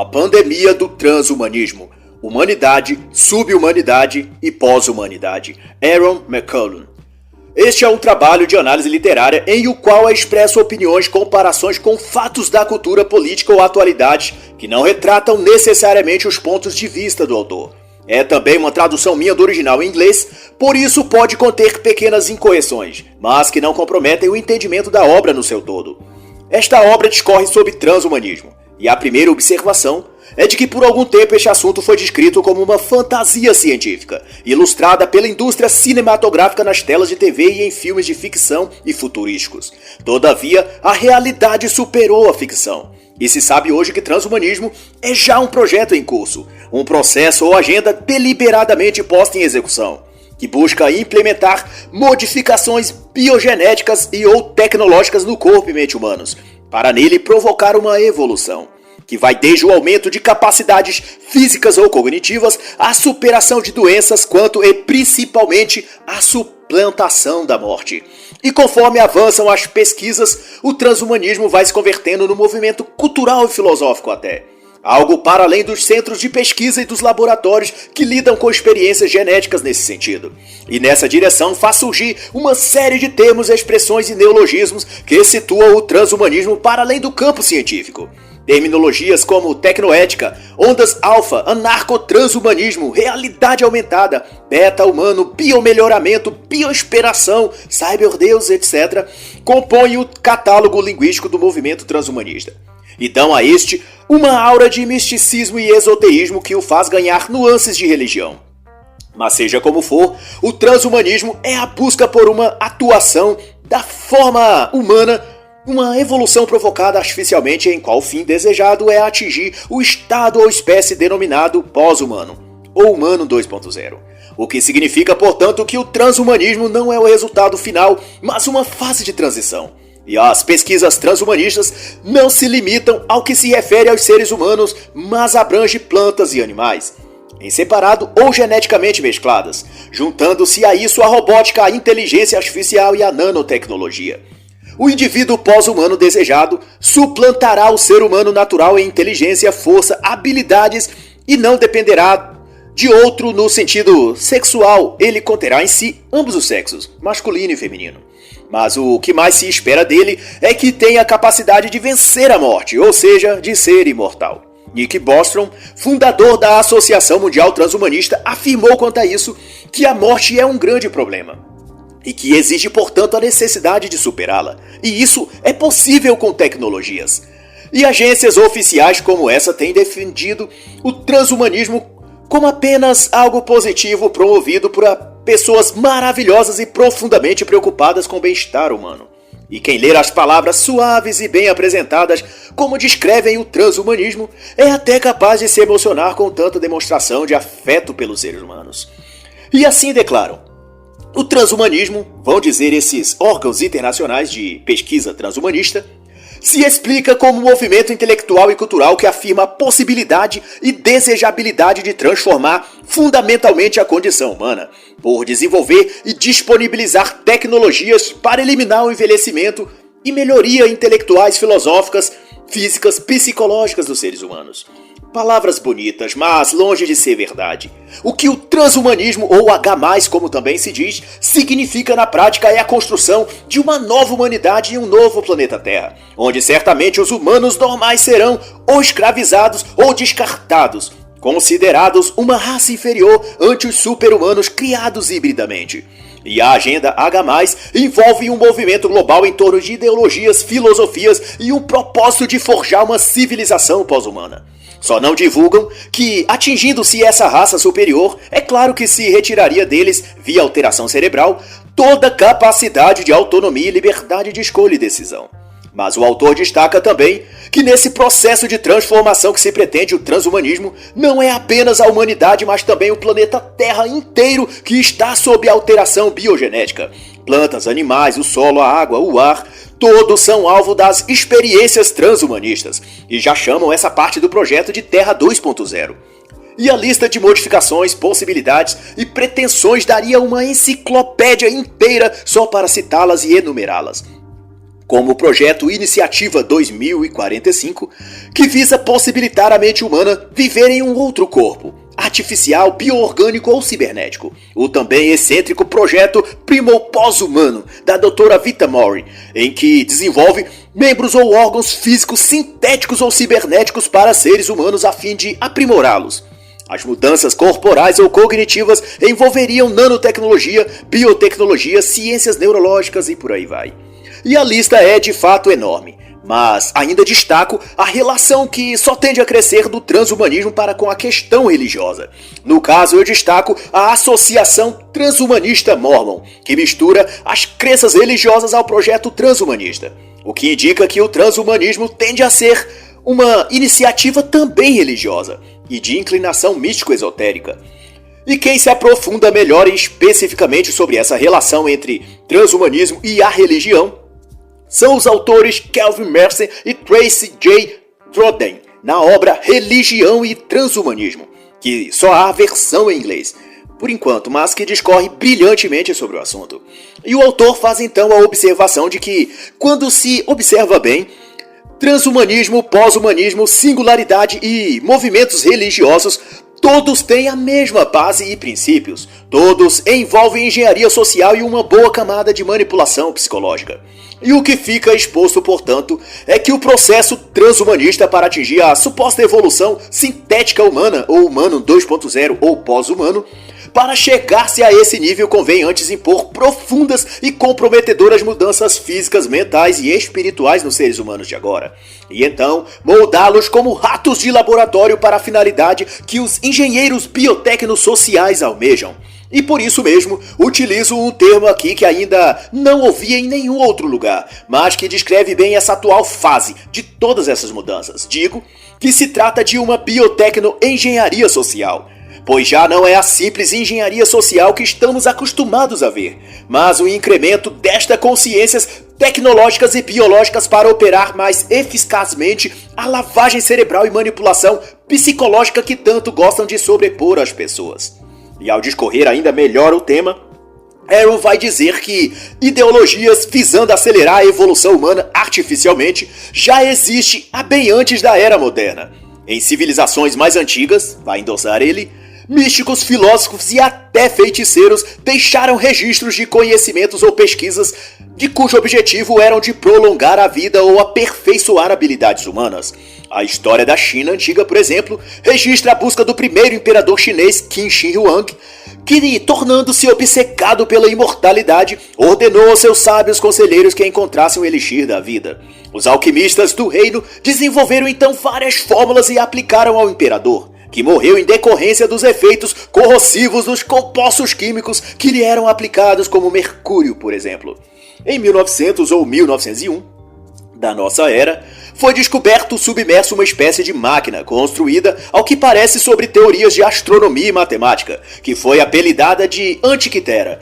A pandemia do transhumanismo, humanidade, subhumanidade e pós-humanidade. Aaron McCullum. Este é um trabalho de análise literária em o qual é expresso opiniões, comparações com fatos da cultura política ou atualidade que não retratam necessariamente os pontos de vista do autor. É também uma tradução minha do original em inglês, por isso pode conter pequenas incorreções, mas que não comprometem o entendimento da obra no seu todo. Esta obra discorre sobre transhumanismo, e a primeira observação é de que por algum tempo este assunto foi descrito como uma fantasia científica, ilustrada pela indústria cinematográfica nas telas de TV e em filmes de ficção e futurísticos. Todavia, a realidade superou a ficção. E se sabe hoje que transhumanismo é já um projeto em curso, um processo ou agenda deliberadamente posta em execução, que busca implementar modificações biogenéticas e ou tecnológicas no corpo e mente humanos, para nele provocar uma evolução, que vai desde o aumento de capacidades físicas ou cognitivas, à superação de doenças, quanto e principalmente à suplantação da morte. E conforme avançam as pesquisas, o transhumanismo vai se convertendo no movimento cultural e filosófico até. Algo para além dos centros de pesquisa e dos laboratórios que lidam com experiências genéticas nesse sentido. E nessa direção faz surgir uma série de termos, expressões e neologismos que situam o transhumanismo para além do campo científico. Terminologias como tecnoética, ondas alfa, anarcotranshumanismo, realidade aumentada, beta-humano, biomelhoramento, bioesperação, cyberdeus, etc., compõem o catálogo linguístico do movimento transhumanista. E dão a este uma aura de misticismo e esoteísmo que o faz ganhar nuances de religião. Mas seja como for, o transhumanismo é a busca por uma atuação da forma humana, uma evolução provocada artificialmente em qual o fim desejado é atingir o estado ou espécie denominado pós-humano, ou humano 2.0. O que significa, portanto, que o transhumanismo não é o resultado final, mas uma fase de transição. E as pesquisas transhumanistas não se limitam ao que se refere aos seres humanos, mas abrange plantas e animais, em separado ou geneticamente mescladas, juntando-se a isso a robótica, a inteligência artificial e a nanotecnologia. O indivíduo pós-humano desejado suplantará o ser humano natural em inteligência, força, habilidades e não dependerá de outro no sentido sexual. Ele conterá em si ambos os sexos, masculino e feminino. Mas o que mais se espera dele é que tenha a capacidade de vencer a morte, ou seja, de ser imortal. Nick Bostrom, fundador da Associação Mundial Transhumanista, afirmou quanto a isso que a morte é um grande problema e que exige, portanto, a necessidade de superá-la. E isso é possível com tecnologias. E agências oficiais como essa têm defendido o transhumanismo como apenas algo positivo promovido por pessoas maravilhosas e profundamente preocupadas com o bem-estar humano. E quem ler as palavras suaves e bem apresentadas como descrevem o transhumanismo é até capaz de se emocionar com tanta demonstração de afeto pelos seres humanos. E assim declaram: o transhumanismo, vão dizer esses órgãos internacionais de pesquisa transhumanista, se explica como um movimento intelectual e cultural que afirma a possibilidade e desejabilidade de transformar fundamentalmente a condição humana, por desenvolver e disponibilizar tecnologias para eliminar o envelhecimento e melhoria intelectuais, filosóficas, físicas, psicológicas dos seres humanos. Palavras bonitas, mas longe de ser verdade. O que o transhumanismo, ou H+, como também se diz, significa na prática é a construção de uma nova humanidade em um novo planeta Terra, onde certamente os humanos normais serão ou escravizados ou descartados, considerados uma raça inferior ante os super-humanos criados hibridamente. E a agenda H+, envolve um movimento global em torno de ideologias, filosofias e um propósito de forjar uma civilização pós-humana. Só não divulgam que, atingindo-se essa raça superior, é claro que se retiraria deles, via alteração cerebral, toda capacidade de autonomia e liberdade de escolha e decisão. Mas o autor destaca também que nesse processo de transformação que se pretende o transhumanismo, não é apenas a humanidade, mas também o planeta Terra inteiro que está sob alteração biogenética. Plantas, animais, o solo, a água, o ar, todos são alvo das experiências transhumanistas e já chamam essa parte do projeto de Terra 2.0. E a lista de modificações, possibilidades e pretensões daria uma enciclopédia inteira só para citá-las e enumerá-las. como o projeto Iniciativa 2045, que visa possibilitar a mente humana viver em um outro corpo, artificial, bioorgânico ou cibernético. O também excêntrico projeto Primo Pós-Humano, da doutora Vita Mori, em que desenvolve membros ou órgãos físicos sintéticos ou cibernéticos para seres humanos a fim de aprimorá-los. As mudanças corporais ou cognitivas envolveriam nanotecnologia, biotecnologia, ciências neurológicas e por aí vai. E a lista é de fato enorme, mas ainda destaco a relação que só tende a crescer do transhumanismo para com a questão religiosa. No caso, eu destaco a Associação Transhumanista Mormon, que mistura as crenças religiosas ao projeto transhumanista, o que indica que o transhumanismo tende a ser uma iniciativa também religiosa e de inclinação místico-esotérica. E quem se aprofunda melhor especificamente sobre essa relação entre transhumanismo e a religião são os autores Kelvin Mercer e Tracy J. Troden, na obra Religião e Transhumanismo, que só há a versão em inglês, por enquanto, mas que discorre brilhantemente sobre o assunto. E o autor faz então a observação de que, quando se observa bem, transhumanismo, pós-humanismo, singularidade e movimentos religiosos todos têm a mesma base e princípios. Todos envolvem engenharia social e uma boa camada de manipulação psicológica. E o que fica exposto, portanto, é que o processo transhumanista para atingir a suposta evolução sintética humana, ou humano 2.0 ou pós-humano, para chegar-se a esse nível convém antes impor profundas e comprometedoras mudanças físicas, mentais e espirituais nos seres humanos de agora. E então, moldá-los como ratos de laboratório para a finalidade que os engenheiros biotecno-sociais almejam. E por isso mesmo, utilizo um termo aqui que ainda não ouvi em nenhum outro lugar, mas que descreve bem essa atual fase de todas essas mudanças. Digo que se trata de uma biotecno-engenharia social, pois já não é a simples engenharia social que estamos acostumados a ver, mas o incremento desta consciências tecnológicas e biológicas para operar mais eficazmente a lavagem cerebral e manipulação psicológica que tanto gostam de sobrepor às pessoas. E ao discorrer ainda melhor o tema, Aaron vai dizer que ideologias visando acelerar a evolução humana artificialmente já existe há bem antes da era moderna. Em civilizações mais antigas, vai endossar ele, místicos, filósofos e até feiticeiros deixaram registros de conhecimentos ou pesquisas de cujo objetivo eram de prolongar a vida ou aperfeiçoar habilidades humanas. A história da China antiga, por exemplo, registra a busca do primeiro imperador chinês Qin Shi Huang, que, tornando-se obcecado pela imortalidade, ordenou aos seus sábios conselheiros que encontrassem o elixir da vida. Os alquimistas do reino desenvolveram então várias fórmulas e aplicaram ao imperador, que morreu em decorrência dos efeitos corrosivos dos compostos químicos que lhe eram aplicados, como mercúrio, por exemplo. Em 1900 ou 1901, da nossa era, foi descoberto submerso uma espécie de máquina construída, ao que parece, sobre teorias de astronomia e matemática, que foi apelidada de Antiquitera.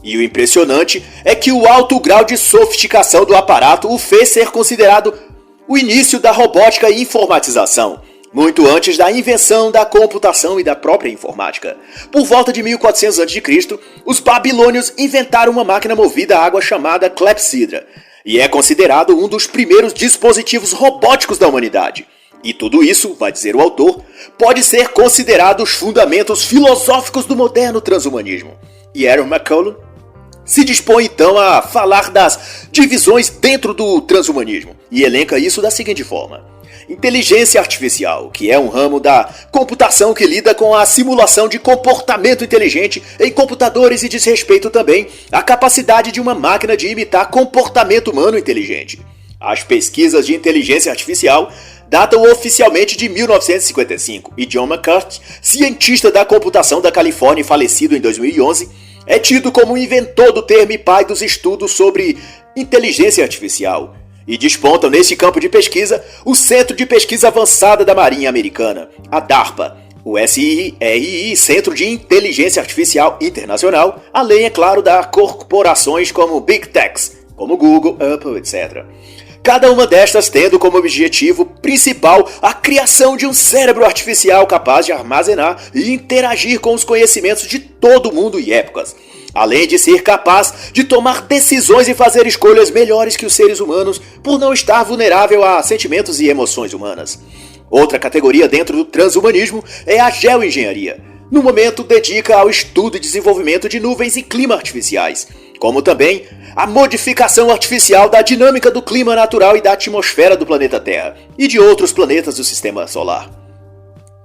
E o impressionante é que o alto grau de sofisticação do aparato o fez ser considerado o início da robótica e informatização, muito antes da invenção da computação e da própria informática. Por volta de 1400 a.C., os babilônios inventaram uma máquina movida a água chamada clepsidra, e é considerado um dos primeiros dispositivos robóticos da humanidade. E tudo isso, vai dizer o autor, pode ser considerado os fundamentos filosóficos do moderno transhumanismo. E Aaron McCollum se dispõe então a falar das divisões dentro do transhumanismo, e elenca isso da seguinte forma: inteligência artificial, que é um ramo da computação que lida com a simulação de comportamento inteligente em computadores e diz respeito também à capacidade de uma máquina de imitar comportamento humano inteligente. As pesquisas de inteligência artificial datam oficialmente de 1955 e John McCarthy, cientista da computação da Califórnia e falecido em 2011, é tido como o inventor do termo e pai dos estudos sobre inteligência artificial. E despontam neste campo de pesquisa o Centro de Pesquisa Avançada da Marinha Americana, a DARPA, o SIRI, Centro de Inteligência Artificial Internacional, além, é claro, das corporações como Big Techs, como Google, Apple, etc. Cada uma destas tendo como objetivo principal a criação de um cérebro artificial capaz de armazenar e interagir com os conhecimentos de todo mundo e épocas. além de ser capaz de tomar decisões e fazer escolhas melhores que os seres humanos por não estar vulnerável a sentimentos e emoções humanas. Outra categoria dentro do transhumanismo é a geoengenharia. No momento, dedica ao estudo e desenvolvimento de nuvens e clima artificiais, como também a modificação artificial da dinâmica do clima natural e da atmosfera do planeta Terra e de outros planetas do Sistema Solar.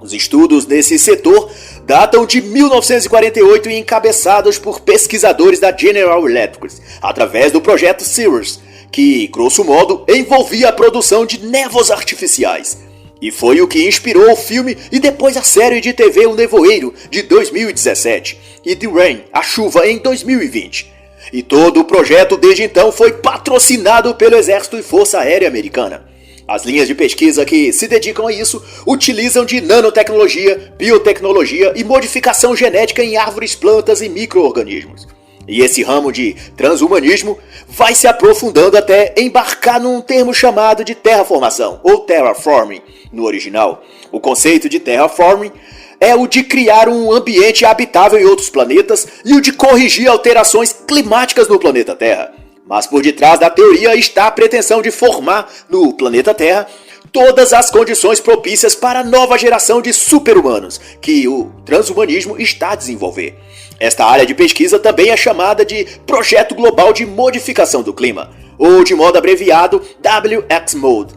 Os estudos nesse setor datam de 1948 e encabeçados por pesquisadores da General Electric, através do projeto Cirrus, que, grosso modo, envolvia a produção de névoas artificiais. E foi o que inspirou o filme e depois a série de TV O Nevoeiro, de 2017, e The Rain, A Chuva, em 2020. E todo o projeto desde então foi patrocinado pelo Exército e Força Aérea Americana. As linhas de pesquisa que se dedicam a isso utilizam de nanotecnologia, biotecnologia e modificação genética em árvores, plantas e micro-organismos. E esse ramo de transhumanismo vai se aprofundando até embarcar num termo chamado de terraformação, ou terraforming no original. O conceito de terraforming é o de criar um ambiente habitável em outros planetas e o de corrigir alterações climáticas no planeta Terra. Mas por detrás da teoria está a pretensão de formar no planeta Terra todas as condições propícias para a nova geração de super-humanos que o transhumanismo está a desenvolver. Esta área de pesquisa também é chamada de Projeto Global de Modificação do Clima, ou de modo abreviado WX-Mode.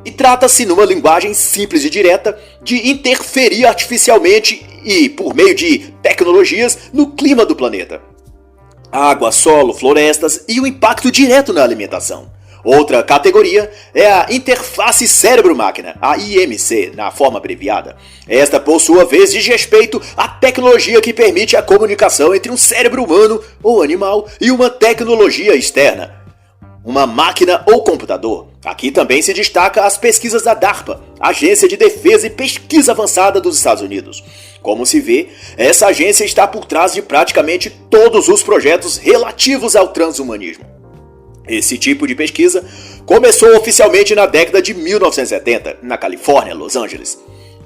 E trata-se, numa linguagem simples e direta, de interferir artificialmente e por meio de tecnologias no clima do planeta. Água, solo, florestas e o impacto direto na alimentação. Outra categoria é a interface cérebro-máquina, a IMC, na forma abreviada. Esta, por sua vez, diz respeito à tecnologia que permite a comunicação entre um cérebro humano ou animal e uma tecnologia externa, uma máquina ou computador. Aqui também se destaca as pesquisas da DARPA, Agência de Defesa e Pesquisa Avançada dos Estados Unidos. Como se vê, essa agência está por trás de praticamente todos os projetos relativos ao transhumanismo. Esse tipo de pesquisa começou oficialmente na década de 1970, na Califórnia, Los Angeles.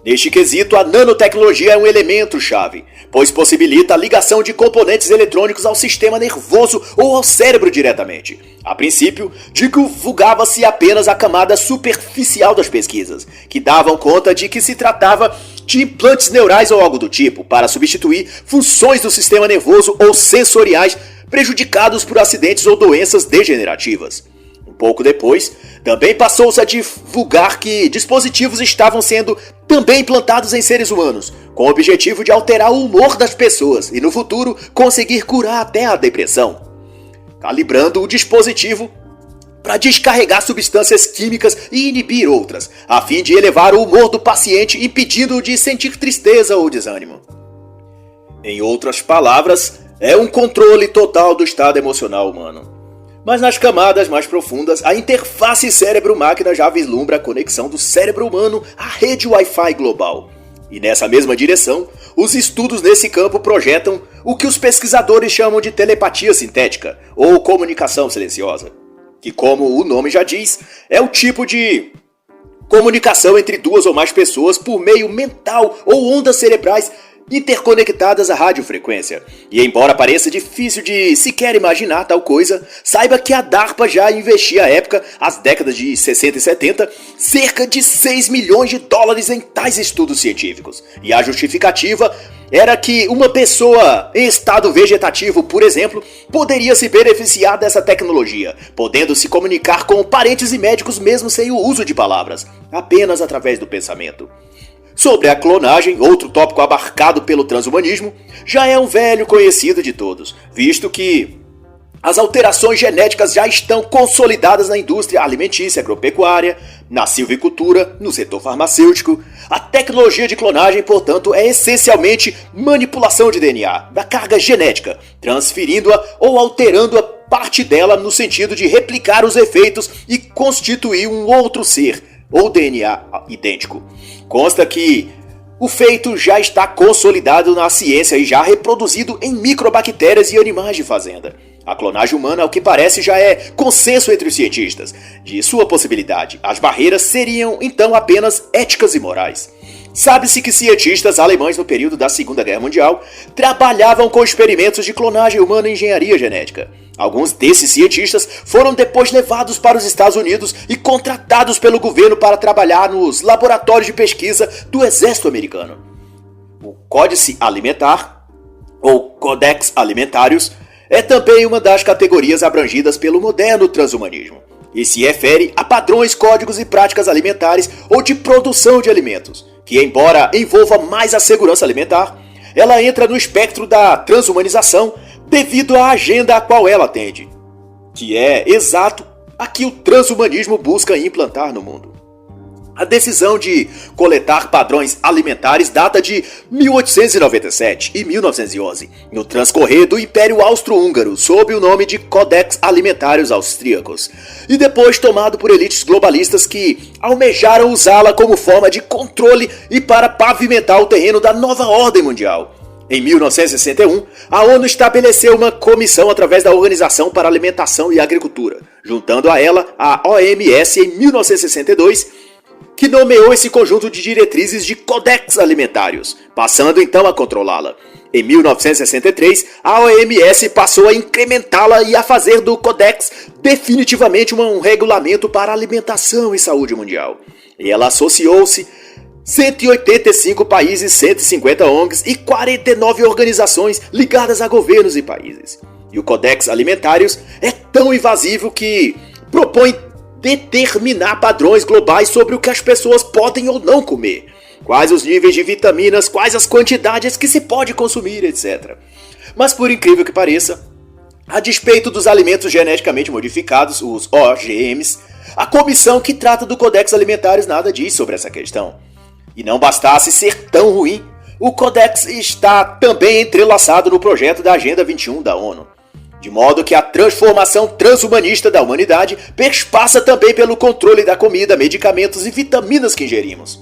Neste quesito, a nanotecnologia é um elemento-chave, pois possibilita a ligação de componentes eletrônicos ao sistema nervoso ou ao cérebro diretamente. A princípio, divulgava-se apenas a camada superficial das pesquisas, que davam conta de que se tratava de implantes neurais ou algo do tipo, para substituir funções do sistema nervoso ou sensoriais prejudicados por acidentes ou doenças degenerativas. Um pouco depois, também passou-se a divulgar que dispositivos estavam sendo também implantados em seres humanos, com o objetivo de alterar o humor das pessoas e no futuro conseguir curar até a depressão, calibrando o dispositivo para descarregar substâncias químicas e inibir outras, a fim de elevar o humor do paciente, impedindo-o de sentir tristeza ou desânimo. Em outras palavras, é um controle total do estado emocional humano. Mas nas camadas mais profundas, a interface cérebro-máquina já vislumbra a conexão do cérebro humano à rede Wi-Fi global. E nessa mesma direção, os estudos nesse campo projetam o que os pesquisadores chamam de telepatia sintética, ou comunicação silenciosa, que, como o nome já diz, é o tipo de comunicação entre duas ou mais pessoas por meio mental ou ondas cerebrais interconectadas à radiofrequência. E embora pareça difícil de sequer imaginar tal coisa, saiba que a DARPA já investia à época, as décadas de 60 e 70, cerca de 6 milhões de dólares em tais estudos científicos. E a justificativa era que uma pessoa em estado vegetativo, por exemplo, poderia se beneficiar dessa tecnologia, podendo se comunicar com parentes e médicos mesmo sem o uso de palavras, apenas através do pensamento. Sobre a clonagem, outro tópico abarcado pelo transhumanismo, já é um velho conhecido de todos, visto que as alterações genéticas já estão consolidadas na indústria alimentícia, agropecuária, na silvicultura, no setor farmacêutico. A tecnologia de clonagem, portanto, é essencialmente manipulação de DNA, da carga genética, transferindo-a ou alterando-a parte dela no sentido de replicar os efeitos e constituir um outro ser, ou DNA idêntico. Consta que o feito já está consolidado na ciência e já reproduzido em microbactérias e animais de fazenda. A clonagem humana, ao que parece, já é consenso entre os cientistas de sua possibilidade. As barreiras seriam, então, apenas éticas e morais. Sabe-se que cientistas alemães no período da Segunda Guerra Mundial trabalhavam com experimentos de clonagem humana e engenharia genética. Alguns desses cientistas foram depois levados para os Estados Unidos e contratados pelo governo para trabalhar nos laboratórios de pesquisa do Exército Americano. O Códice Alimentar, ou Codex Alimentarius, é também uma das categorias abrangidas pelo moderno transhumanismo, e se refere a padrões, códigos e práticas alimentares ou de produção de alimentos, que, embora envolva mais a segurança alimentar, ela entra no espectro da transhumanização devido à agenda a qual ela atende, que é exato a que o transhumanismo busca implantar no mundo. A decisão de coletar padrões alimentares data de 1897 e 1911, no transcorrer do Império Austro-Húngaro, sob o nome de Codex Alimentarius Austríacos, e depois tomado por elites globalistas que almejaram usá-la como forma de controle e para pavimentar o terreno da nova ordem mundial. Em 1961, a ONU estabeleceu uma comissão através da Organização para a Alimentação e Agricultura, juntando a ela a OMS em 1962, que nomeou esse conjunto de diretrizes de Codex Alimentarius, passando então a controlá-la. Em 1963, a OMS passou a incrementá-la e a fazer do Codex definitivamente um regulamento para a alimentação e saúde mundial. E ela associou-se 185 países, 150 ONGs e 49 organizações ligadas a governos e países. E o Codex Alimentarius é tão invasivo que propõe determinar padrões globais sobre o que as pessoas podem ou não comer, quais os níveis de vitaminas, quais as quantidades que se pode consumir, etc. Mas por incrível que pareça, a despeito dos alimentos geneticamente modificados, os OGMs, a comissão que trata do Codex Alimentarius nada diz sobre essa questão. E não bastasse ser tão ruim, o Codex está também entrelaçado no projeto da Agenda 21 da ONU. De modo que a transformação transhumanista da humanidade perspassa também pelo controle da comida, medicamentos e vitaminas que ingerimos.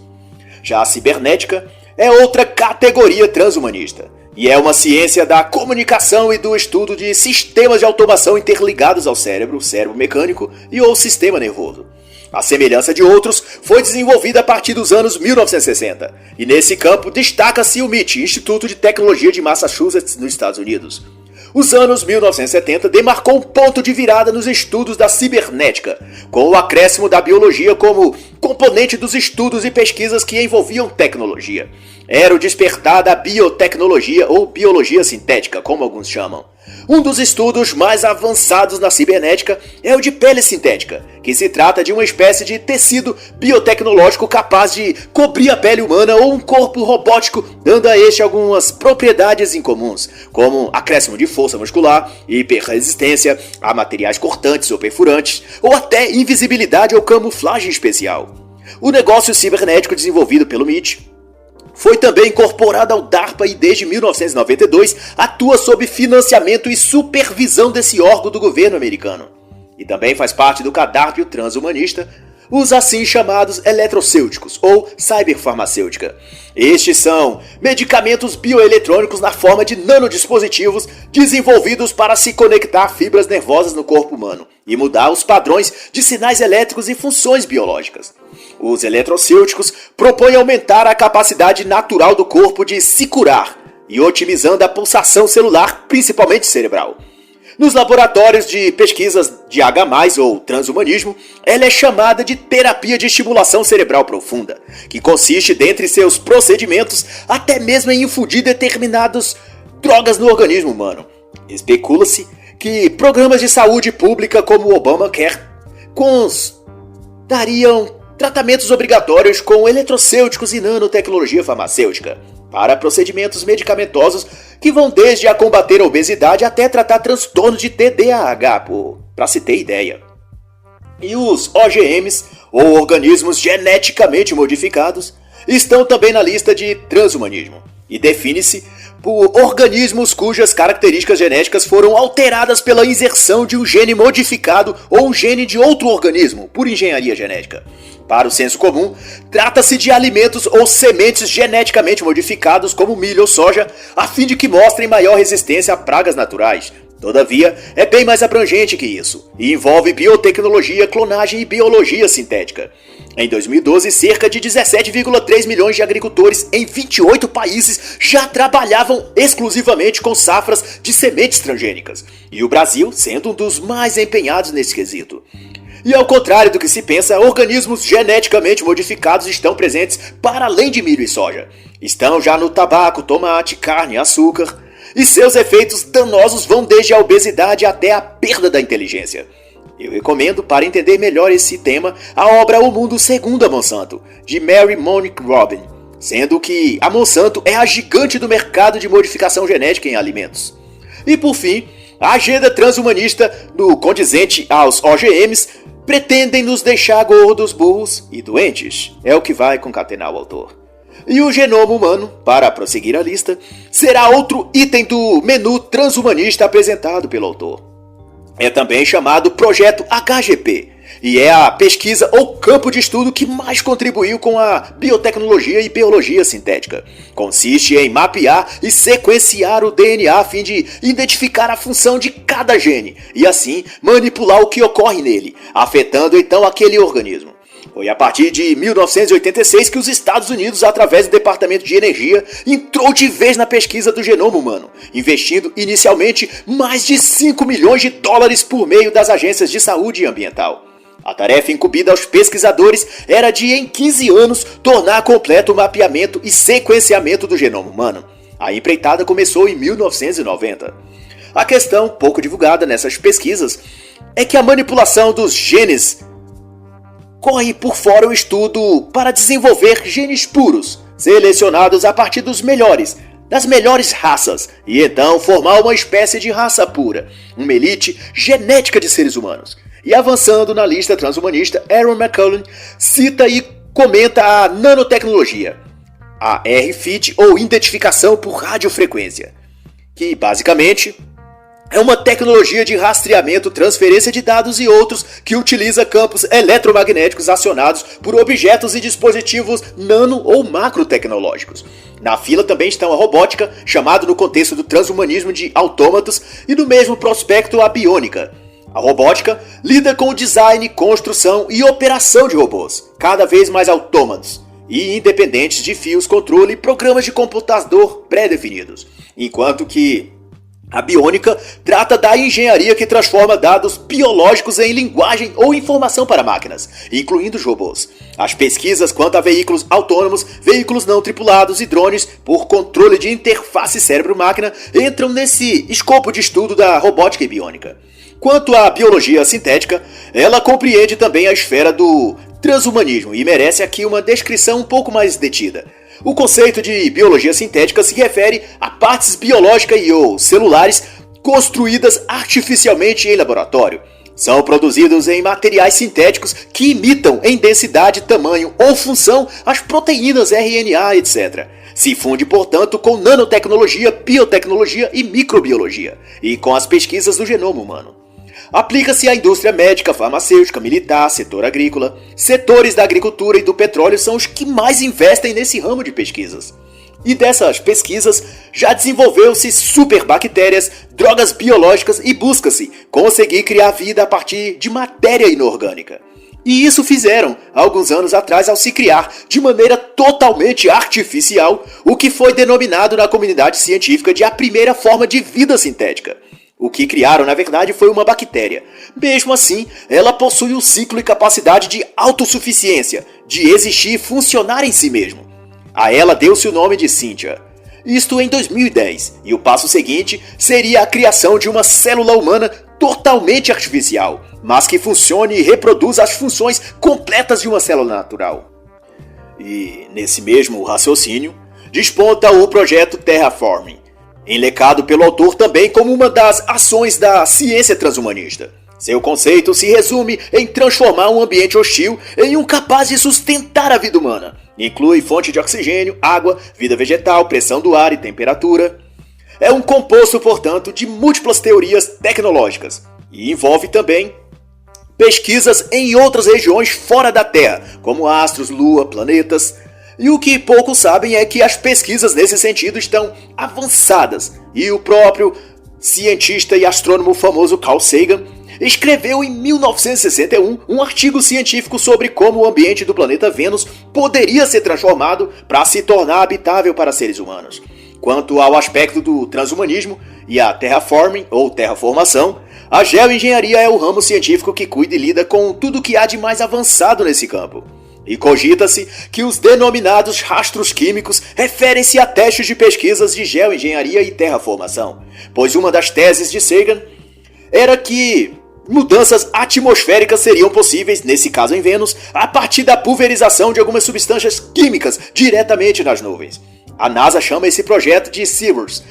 Já a cibernética é outra categoria transhumanista, e é uma ciência da comunicação e do estudo de sistemas de automação interligados ao cérebro mecânico e ou sistema nervoso. A semelhança de outros, foi desenvolvida a partir dos anos 1960, e nesse campo destaca-se o MIT, Instituto de Tecnologia de Massachusetts, nos Estados Unidos. Os anos 1970 demarcou um ponto de virada nos estudos da cibernética, com o acréscimo da biologia como componente dos estudos e pesquisas que envolviam tecnologia. Era o despertar da biotecnologia ou biologia sintética, como alguns chamam. Um dos estudos mais avançados na cibernética é o de pele sintética, que se trata de uma espécie de tecido biotecnológico capaz de cobrir a pele humana ou um corpo robótico, dando a este algumas propriedades incomuns, como acréscimo de força muscular, hiperresistência a materiais cortantes ou perfurantes, ou até invisibilidade ou camuflagem especial. O negócio cibernético desenvolvido pelo MIT foi também incorporado ao DARPA e desde 1992 atua sob financiamento e supervisão desse órgão do governo americano. E também faz parte do cardápio transhumanista os assim chamados eletrocêuticos ou cyberfarmacêutica. Estes são medicamentos bioeletrônicos na forma de nanodispositivos desenvolvidos para se conectar a fibras nervosas no corpo humano e mudar os padrões de sinais elétricos e funções biológicas. Os eletrocêuticos propõem aumentar a capacidade natural do corpo de se curar e otimizando a pulsação celular, principalmente cerebral. Nos laboratórios de pesquisas de H+, ou transhumanismo, ela é chamada de terapia de estimulação cerebral profunda, que consiste, dentre seus procedimentos, até mesmo em infundir determinadas drogas no organismo humano. Especula-se que programas de saúde pública como o Obamacare dariam tratamentos obrigatórios com eletrocêuticos e nanotecnologia farmacêutica para procedimentos medicamentosos que vão desde a combater a obesidade até tratar transtornos de TDAH, para se ter ideia. E os OGMs, ou organismos geneticamente modificados, estão também na lista de transhumanismo e define-se por organismos cujas características genéticas foram alteradas pela inserção de um gene modificado ou um gene de outro organismo por engenharia genética. Para o senso comum, trata-se de alimentos ou sementes geneticamente modificados como milho ou soja, a fim de que mostrem maior resistência a pragas naturais, Todavia, é bem mais abrangente que isso, e envolve biotecnologia, clonagem e biologia sintética. Em 2012, cerca de 17,3 milhões de agricultores em 28 países já trabalhavam exclusivamente com safras de sementes transgênicas, e o Brasil sendo um dos mais empenhados nesse quesito. E ao contrário do que se pensa, organismos geneticamente modificados estão presentes para além de milho e soja. Estão já no tabaco, tomate, carne, açúcar, e seus efeitos danosos vão desde a obesidade até a perda da inteligência. Eu recomendo, para entender melhor esse tema, a obra O Mundo Segundo a Monsanto, de Mary Monique Robin, sendo que a Monsanto é a gigante do mercado de modificação genética em alimentos. E por fim, a agenda transhumanista do condizente aos OGMs pretendem nos deixar gordos, burros e doentes. É o que vai concatenar o autor. E o genoma humano, para prosseguir a lista, será outro item do menu transhumanista apresentado pelo autor. É também chamado Projeto HGP, e é a pesquisa ou campo de estudo que mais contribuiu com a biotecnologia e biologia sintética. Consiste em mapear e sequenciar o DNA a fim de identificar a função de cada gene, e assim manipular o que ocorre nele, afetando então aquele organismo. Foi a partir de 1986 que os Estados Unidos, através do Departamento de Energia, entrou de vez na pesquisa do genoma humano, investindo inicialmente mais de 5 milhões de dólares por meio das agências de saúde ambiental. A tarefa incumbida aos pesquisadores era de, em 15 anos, tornar completo o mapeamento e sequenciamento do genoma humano. A empreitada começou em 1990. A questão, pouco divulgada nessas pesquisas, é que a manipulação dos genes corre por fora o estudo para desenvolver genes puros, selecionados a partir dos melhores, das melhores raças, e então formar uma espécie de raça pura, uma elite genética de seres humanos. E avançando na lista transhumanista, Aaron McCullen cita e comenta a nanotecnologia, a RFID ou identificação por radiofrequência, que basicamente é uma tecnologia de rastreamento, transferência de dados e outros que utiliza campos eletromagnéticos acionados por objetos e dispositivos nano ou macrotecnológicos. Na fila também estão a robótica, chamado no contexto do transhumanismo de autômatos, e no mesmo prospecto a biônica. A robótica lida com o design, construção e operação de robôs, cada vez mais autômatos e independentes de fios, controle e programas de computador pré-definidos, enquanto que a biônica trata da engenharia que transforma dados biológicos em linguagem ou informação para máquinas, incluindo os robôs. As pesquisas quanto a veículos autônomos, veículos não tripulados e drones por controle de interface cérebro-máquina entram nesse escopo de estudo da robótica e biônica. Quanto à biologia sintética, ela compreende também a esfera do transhumanismo e merece aqui uma descrição um pouco mais detida. O conceito de biologia sintética se refere a partes biológicas e ou celulares construídas artificialmente em laboratório. São produzidos em materiais sintéticos que imitam em densidade, tamanho ou função as proteínas RNA, etc. Se funde, portanto, com nanotecnologia, biotecnologia e microbiologia, e com as pesquisas do genoma humano. Aplica-se à indústria médica, farmacêutica, militar, setor agrícola. Setores da agricultura e do petróleo são os que mais investem nesse ramo de pesquisas. E dessas pesquisas já desenvolveu-se superbactérias, drogas biológicas e busca-se conseguir criar vida a partir de matéria inorgânica. E isso fizeram, alguns anos atrás, ao se criar, de maneira totalmente artificial, o que foi denominado na comunidade científica de a primeira forma de vida sintética. O que criaram, na verdade, foi uma bactéria. Mesmo assim, ela possui um ciclo e capacidade de autossuficiência, de existir e funcionar em si mesmo. A ela deu-se o nome de Cynthia. Isto em 2010, e o passo seguinte seria a criação de uma célula humana totalmente artificial, mas que funcione e reproduza as funções completas de uma célula natural. E, nesse mesmo raciocínio, desponta o projeto Terraforming, enlecado pelo autor também como uma das ações da ciência transhumanista. Seu conceito se resume em transformar um ambiente hostil em um capaz de sustentar a vida humana. Inclui fonte de oxigênio, água, vida vegetal, pressão do ar e temperatura. É um composto, portanto, de múltiplas teorias tecnológicas e envolve também pesquisas em outras regiões fora da Terra, como astros, lua, planetas. E o que poucos sabem é que as pesquisas nesse sentido estão avançadas e o próprio cientista e astrônomo famoso Carl Sagan escreveu em 1961 um artigo científico sobre como o ambiente do planeta Vênus poderia ser transformado para se tornar habitável para seres humanos. Quanto ao aspecto do transhumanismo e a terraforming ou terraformação, a geoengenharia é o ramo científico que cuida e lida com tudo que há de mais avançado nesse campo. E cogita-se que os denominados rastros químicos referem-se a testes de pesquisas de geoengenharia e terraformação, pois uma das teses de Sagan era que mudanças atmosféricas seriam possíveis, nesse caso em Vênus, a partir da pulverização de algumas substâncias químicas diretamente nas nuvens. A NASA chama esse projeto de SEAWARS,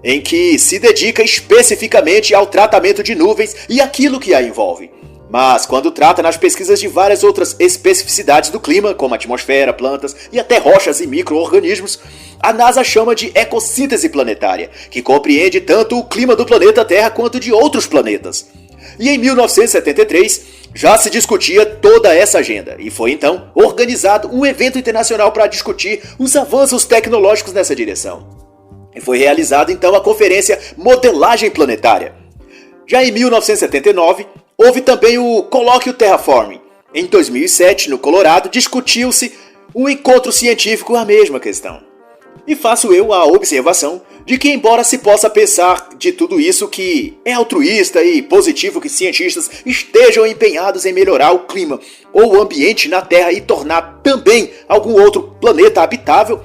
em que se dedica especificamente ao tratamento de nuvens e aquilo que a envolve. Mas quando trata nas pesquisas de várias outras especificidades do clima, como atmosfera, plantas e até rochas e micro-organismos, a NASA chama de ecossíntese planetária, que compreende tanto o clima do planeta Terra quanto de outros planetas. E em 1973 já se discutia toda essa agenda, e foi então organizado um evento internacional para discutir os avanços tecnológicos nessa direção. E foi realizada então a conferência Modelagem Planetária. Já em 1979, houve também o Colóquio Terraforming. Em 2007, no Colorado, discutiu-se um encontro científico à mesma questão. E faço eu a observação de que, embora se possa pensar de tudo isso que é altruísta e positivo que cientistas estejam empenhados em melhorar o clima ou o ambiente na Terra e tornar também algum outro planeta habitável,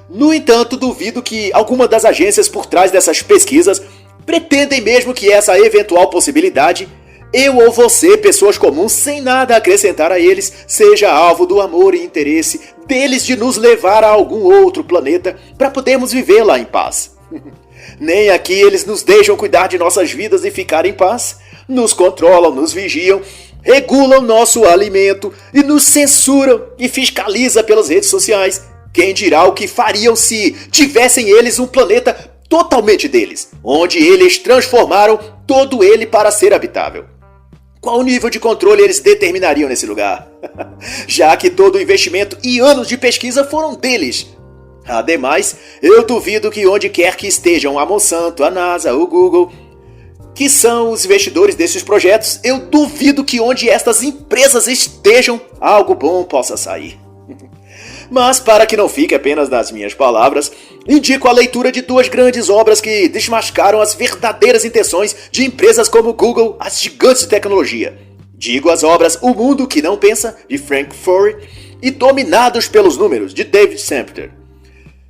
no entanto, duvido que alguma das agências por trás dessas pesquisas pretendem mesmo que essa eventual possibilidade, eu ou você, pessoas comuns sem nada a acrescentar a eles, seja alvo do amor e interesse deles de nos levar a algum outro planeta para podermos viver lá em paz. Nem aqui eles nos deixam cuidar de nossas vidas e ficar em paz, nos controlam, nos vigiam, regulam nosso alimento e nos censuram e fiscalizam pelas redes sociais. Quem dirá o que fariam se tivessem eles um planeta totalmente deles, onde eles transformaram todo ele para ser habitável? Qual nível de controle eles determinariam nesse lugar? Já que todo o investimento e anos de pesquisa foram deles. Ademais, eu duvido que onde quer que estejam a Monsanto, a NASA, o Google, que são os investidores desses projetos, eu duvido que onde estas empresas estejam, algo bom possa sair. Mas, para que não fique apenas nas minhas palavras, indico a leitura de duas grandes obras que desmascaram as verdadeiras intenções de empresas como Google, as gigantes de tecnologia. Digo as obras O Mundo que Não Pensa, de Frank Furry, e Dominados pelos Números, de David Sempter.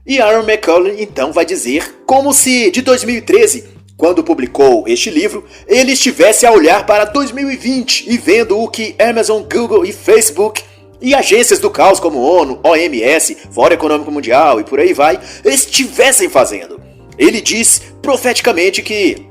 E Aaron McCullum então vai dizer como se, de 2013, quando publicou este livro, ele estivesse a olhar para 2020 e vendo o que Amazon, Google e Facebook e agências do caos como ONU, OMS, Fórum Econômico Mundial e por aí vai, estivessem fazendo. Ele diz profeticamente que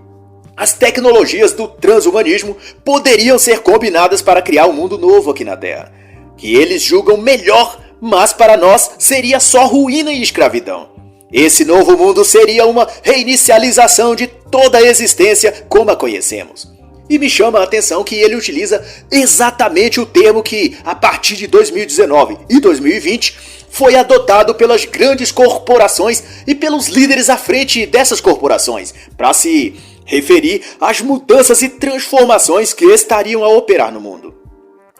as tecnologias do transhumanismo poderiam ser combinadas para criar um mundo novo aqui na Terra, que eles julgam melhor, mas para nós seria só ruína e escravidão. Esse novo mundo seria uma reinicialização de toda a existência como a conhecemos. E me chama a atenção que ele utiliza exatamente o termo que, a partir de 2019 e 2020, foi adotado pelas grandes corporações e pelos líderes à frente dessas corporações, para se referir às mudanças e transformações que estariam a operar no mundo.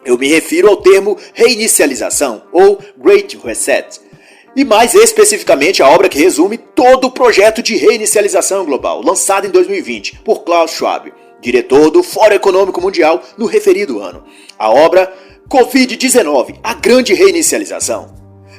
Eu me refiro ao termo reinicialização, ou Great Reset, e mais especificamente a obra que resume todo o projeto de reinicialização global, lançado em 2020 por Klaus Schwab, diretor do Fórum Econômico Mundial no referido ano, a obra Covid-19, a grande reinicialização,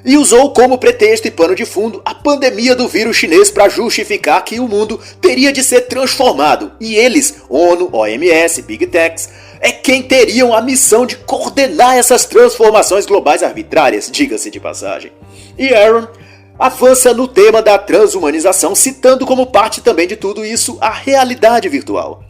e usou como pretexto e pano de fundo a pandemia do vírus chinês para justificar que o mundo teria de ser transformado, e eles, ONU, OMS, Big Techs, é quem teriam a missão de coordenar essas transformações globais arbitrárias, diga-se de passagem. E Aaron avança no tema da transhumanização, citando como parte também de tudo isso a realidade virtual,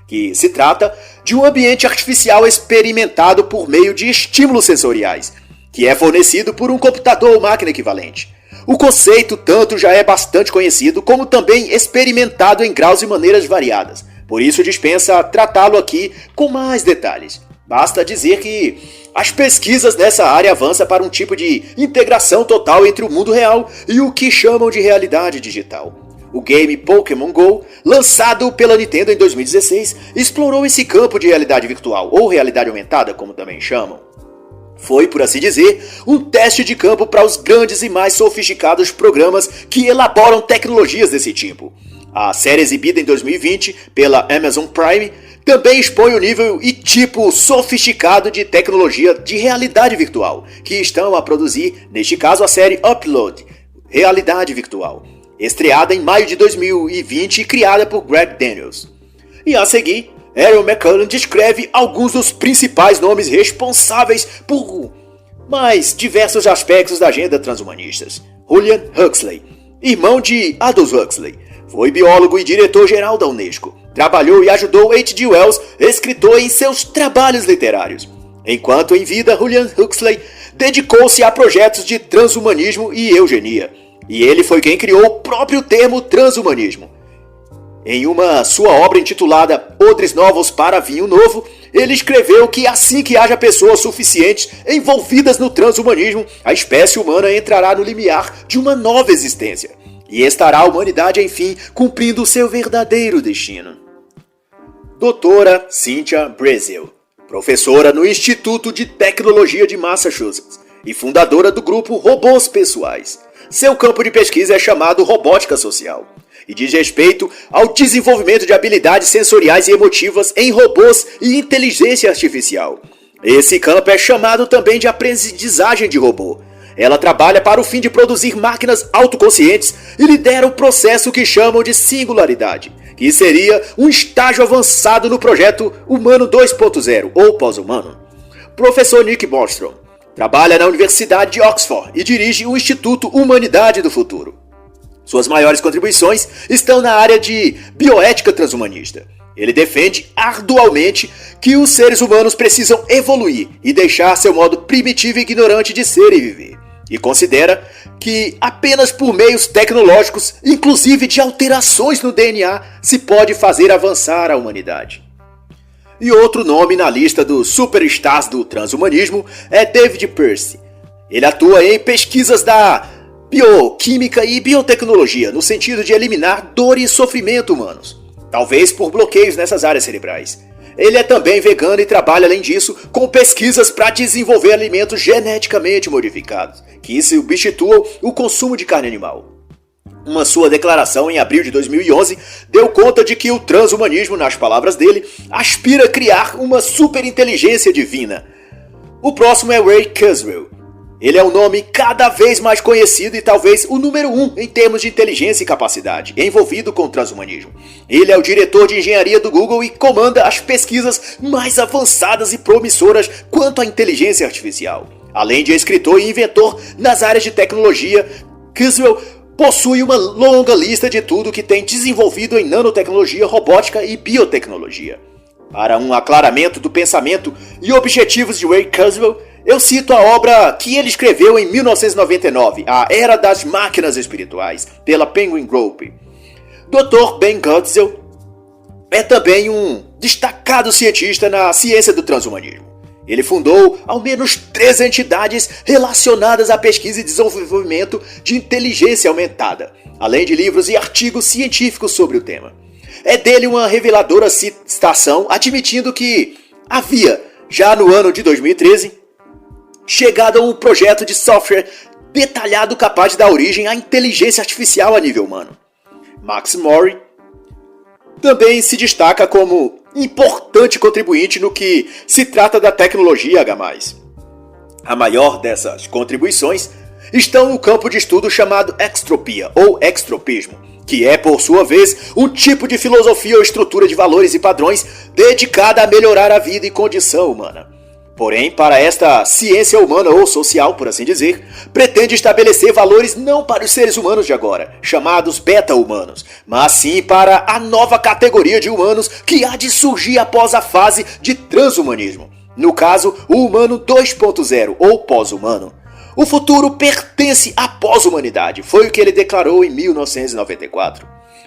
que se trata de um ambiente artificial experimentado por meio de estímulos sensoriais, que é fornecido por um computador ou máquina equivalente. O conceito tanto já é bastante conhecido, como também experimentado em graus e maneiras variadas, por isso dispensa tratá-lo aqui com mais detalhes. Basta dizer que as pesquisas nessa área avançam para um tipo de integração total entre o mundo real e o que chamam de realidade digital. O game Pokémon GO, lançado pela Nintendo em 2016, explorou esse campo de realidade virtual, ou realidade aumentada, como também chamam. Foi, por assim dizer, um teste de campo para os grandes e mais sofisticados programas que elaboram tecnologias desse tipo. A série exibida em 2020 pela Amazon Prime também expõe o nível e tipo sofisticado de tecnologia de realidade virtual que estão a produzir, neste caso a série Upload, Realidade Virtual, estreada em maio de 2020 e criada por Greg Daniels. E a seguir, Aaron McCullum descreve alguns dos principais nomes responsáveis por mais diversos aspectos da agenda transhumanistas. Julian Huxley, irmão de Aldous Huxley, foi biólogo e diretor-geral da Unesco. Trabalhou e ajudou H.G. Wells, escritor, em seus trabalhos literários. Enquanto em vida, Julian Huxley dedicou-se a projetos de transhumanismo e eugenia. E ele foi quem criou o próprio termo transhumanismo. Em uma sua obra intitulada Odres Novos para Vinho Novo, ele escreveu que assim que haja pessoas suficientes envolvidas no transhumanismo, a espécie humana entrará no limiar de uma nova existência. E estará a humanidade, enfim, cumprindo o seu verdadeiro destino. Doutora Cynthia Breazeal, professora no Instituto de Tecnologia de Massachusetts e fundadora do grupo Robôs Pessoais. Seu campo de pesquisa é chamado Robótica Social e diz respeito ao desenvolvimento de habilidades sensoriais e emotivas em robôs e inteligência artificial. Esse campo é chamado também de aprendizagem de robô. Ela trabalha para o fim de produzir máquinas autoconscientes e lidera o processo que chamam de singularidade, que seria um estágio avançado no projeto Humano 2.0 ou pós-humano. Professor Nick Bostrom trabalha na Universidade de Oxford e dirige o Instituto Humanidade do Futuro. Suas maiores contribuições estão na área de bioética transhumanista. Ele defende arduamente que os seres humanos precisam evoluir e deixar seu modo primitivo e ignorante de ser e viver. E considera que apenas por meios tecnológicos, inclusive de alterações no DNA, se pode fazer avançar a humanidade. E outro nome na lista dos superstars do transhumanismo é David Pearce. Ele atua em pesquisas da bioquímica e biotecnologia, no sentido de eliminar dor e sofrimento humanos, talvez por bloqueios nessas áreas cerebrais. Ele é também vegano e trabalha, além disso, com pesquisas para desenvolver alimentos geneticamente modificados, que substituam o consumo de carne animal. Uma sua declaração em abril de 2011 deu conta de que o transhumanismo, nas palavras dele, aspira a criar uma superinteligência divina. O próximo é Ray Kurzweil. Ele é um nome cada vez mais conhecido e talvez o número 1 em termos de inteligência e capacidade, envolvido com o transhumanismo. Ele é o diretor de engenharia do Google e comanda as pesquisas mais avançadas e promissoras quanto à inteligência artificial. Além de escritor e inventor nas áreas de tecnologia, Kurzweil possui uma longa lista de tudo que tem desenvolvido em nanotecnologia, robótica e biotecnologia. Para um aclaramento do pensamento e objetivos de Ray Kurzweil, eu cito a obra que ele escreveu em 1999, A Era das Máquinas Espirituais, pela Penguin Group. Dr. Ben Goetzel é também um destacado cientista na ciência do transhumanismo. Ele fundou ao menos 3 entidades relacionadas à pesquisa e desenvolvimento de inteligência aumentada, além de livros e artigos científicos sobre o tema. É dele uma reveladora citação admitindo que havia, já no ano de 2013, chegado a um projeto de software detalhado capaz de dar origem à inteligência artificial a nível humano. Max Mori também se destaca como importante contribuinte no que se trata da tecnologia H+. A maior dessas contribuições estão no campo de estudo chamado extropia ou extropismo, que é, por sua vez, um tipo de filosofia ou estrutura de valores e padrões dedicada a melhorar a vida e condição humana. Porém, para esta ciência humana ou social, por assim dizer, pretende estabelecer valores não para os seres humanos de agora, chamados beta-humanos, mas sim para a nova categoria de humanos que há de surgir após a fase de transhumanismo. No caso, o humano 2.0 ou pós-humano. O futuro pertence à pós-humanidade, foi o que ele declarou em 1994.